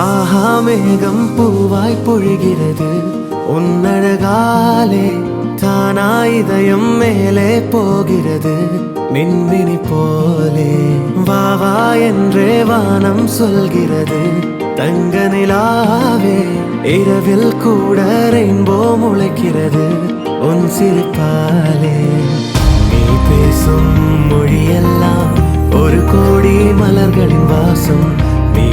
ஆஹா மேகம் பூவாய் பொழிகிறது உன்னழகாலே தானா இதயம் மேலே போகிறது மின்மினி போலே வா வா என்றே வானம் சொல்கிறது தங்க நிலாவே இரவில் கூட ரெயின்போ முளைக்கிறது உன் சிரிப்பாலே நீ பேசும் மொழியெல்லாம் ஒரு கோடி மலர்களின் வாசம் நீ